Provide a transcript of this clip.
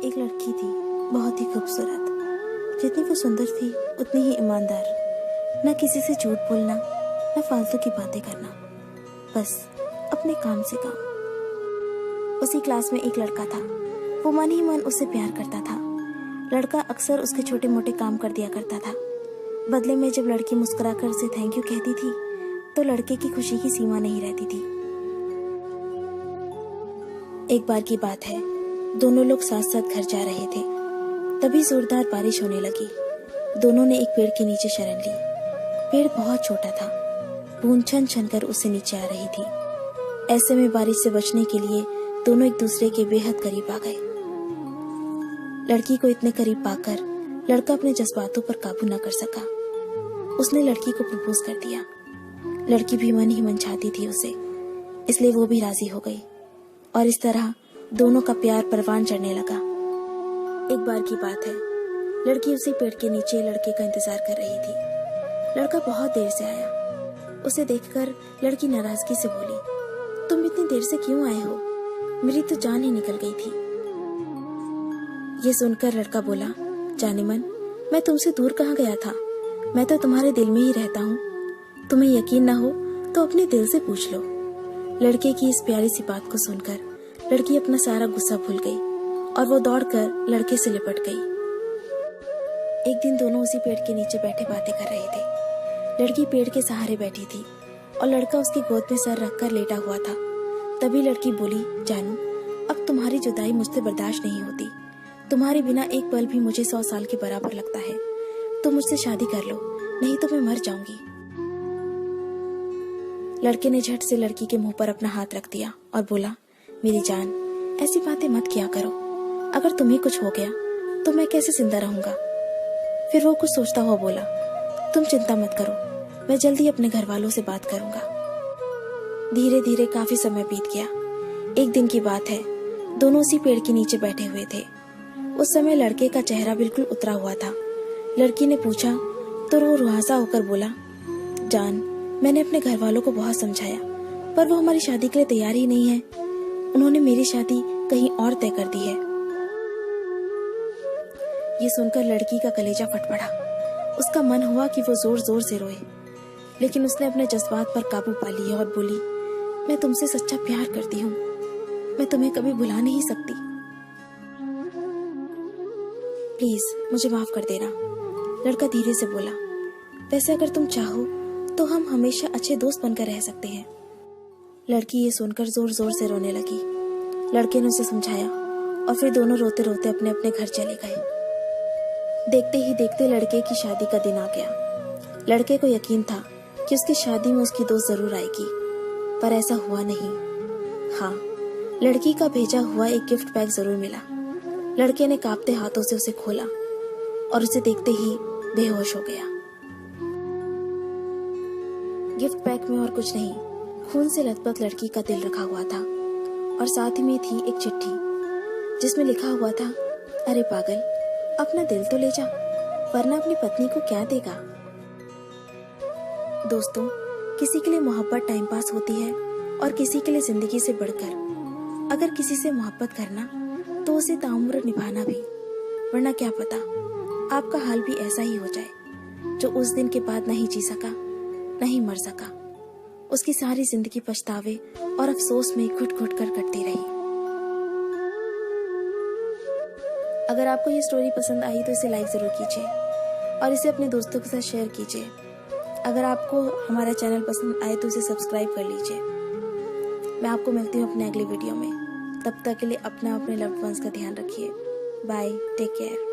एक लड़की थी, बहुत ही खूबसूरत। जितनी वो सुंदर थी उतनी ही ईमानदार। न किसी से झूठ बोलना, न फालतू की बातें करना, बस अपने काम से काम। उसी क्लास में एक लड़का था। वो मन ही मन उससे प्यार करता था। लड़का अक्सर उसके छोटे मोटे काम कर दिया करता था। बदले में जब लड़की मुस्कुराकर उसे थैंक यू कहती थी तो लड़के की खुशी की सीमा नहीं रहती थी। एक बार की बात है, दोनों लोग साथ साथ घर जा रहे थे। तभी जोरदार बारिश होने लगी। दोनों ने एक पेड़ के नीचे शरण ली। पेड़ बहुत छोटा था, बूंद छन छन कर उससे नीचे आ रही थी। ऐसे में बारिश से बचने के लिए दोनों एक दूसरे के बेहद करीब आ गए। लड़की को इतने करीब पाकर लड़का अपने जज्बातों पर काबू न कर सका। उसने लड़की को प्रपोज कर दिया। लड़की भी मन ही मन चाहती थी उसे, इसलिए वो भी राजी हो गई और इस तरह दोनों का प्यार परवान चढ़ने लगा। एक बार की बात है, लड़की उसी पेड़ के नीचे लड़के का इंतजार कर रही थी। लड़का बहुत देर से आया। उसे देखकर लड़की नाराजगी से बोली, तुम इतनी देर से क्यों आए हो? मेरी तो जान ही निकल गई थी। ये सुनकर लड़का बोला, जाने मन, मैं तुमसे दूर कहाँ गया था? मैं तो तुम्हारे दिल में ही रहता हूँ। तुम्हें यकीन ना हो तो अपने दिल से पूछ लो। लड़के की इस प्यारी सी बात को सुनकर लड़की अपना सारा गुस्सा भूल गई और वो दौड़कर लड़के से लिपट गई। एक दिन दोनों उसी पेड़ के नीचे बैठे बातें कर रहे थे। लड़की पेड़ के सहारे बैठी थी और लड़का उसकी गोद में सर रखकर लेटा हुआ था। तभी लड़की बोली, जानू, अब तुम्हारी जुदाई मुझसे बर्दाश्त नहीं होती। तुम्हारे बिना एक पल भी मुझे 100 साल के बराबर लगता है। तुम मुझसे शादी कर लो, नहीं तो मैं मर जाऊंगी। लड़के ने झट से लड़की के मुंह पर अपना हाथ रख दिया और बोला, मेरी जान, ऐसी बातें मत किया करो। अगर तुम्हें कुछ हो गया तो मैं कैसे जिंदा रहूंगा? फिर वो कुछ सोचता हुआ बोला, तुम चिंता मत करो, मैं जल्दी अपने घर वालों से बात करूंगा। धीरे धीरे काफी समय बीत गया। एक दिन की बात है, दोनों उसी पेड़ के नीचे बैठे हुए थे। उस समय लड़के का चेहरा बिल्कुल उतरा हुआ था। लड़की ने पूछा तो वो रुआसा होकर बोला, जान, मैंने अपने घर वालों को बहुत समझाया, पर वो हमारी शादी के लिए तैयार ही नहीं है। उन्होंने मेरी शादी कहीं और तय कर दी है। ये सुनकर लड़की का कलेजा फट पड़ा। उसका मन हुआ कि वो जोर जोर से रोए, लेकिन उसने अपने जज्बात पर काबू पा लिया और बोली, मैं तुमसे सच्चा प्यार करती हूँ। मैं तुम्हें कभी भुला नहीं सकती। प्लीज मुझे माफ कर देना। लड़का धीरे से बोला, वैसे अगर तुम चाहो तो हम हमेशा अच्छे दोस्त बनकर रह सकते हैं। लड़की ये सुनकर जोर जोर से रोने लगी। लड़के ने उसे समझाया और फिर दोनों रोते रोते अपने अपने घर चले गए। देखते ही देखते लड़के की शादी का दिन आ गया। लड़के को यकीन था कि उसकी शादी में उसकी दोस्त जरूर आएगी, पर ऐसा हुआ नहीं। हाँ, लड़की का भेजा हुआ एक गिफ्ट पैक जरूर मिला। लड़के ने कांपते हाथों से उसे खोला और उसे देखते ही बेहोश हो गया। गिफ्ट पैक में और कुछ नहीं, खून से लथपथ लड़की का दिल रखा हुआ था और साथ ही में थी एक चिट्ठी जिसमें लिखा हुआ था, अरे पागल, अपना दिल तो ले जा, वरना अपनी पत्नी को क्या देगा। दोस्तों, किसी के लिए मोहब्बत टाइम पास होती है और किसी के लिए जिंदगी से बढ़कर। अगर किसी से मोहब्बत करना तो उसे ताउम्र निभाना भी, वरना क्या पता आपका हाल भी ऐसा ही हो जाए। जो उस दिन के बाद नहीं जी सका, नहीं मर सका, उसकी सारी जिंदगी पछतावे और अफसोस में घुट घुट कर कटती रही। अगर आपको ये स्टोरी पसंद आई तो इसे लाइक जरूर कीजिए और इसे अपने दोस्तों के साथ शेयर कीजिए। अगर आपको हमारा चैनल पसंद आए तो इसे सब्सक्राइब कर लीजिए। मैं आपको मिलती हूँ अपने अगले वीडियो में। तब तक के लिए अपना अपने लव्ड वंस का ध्यान रखिए। Bye, take care.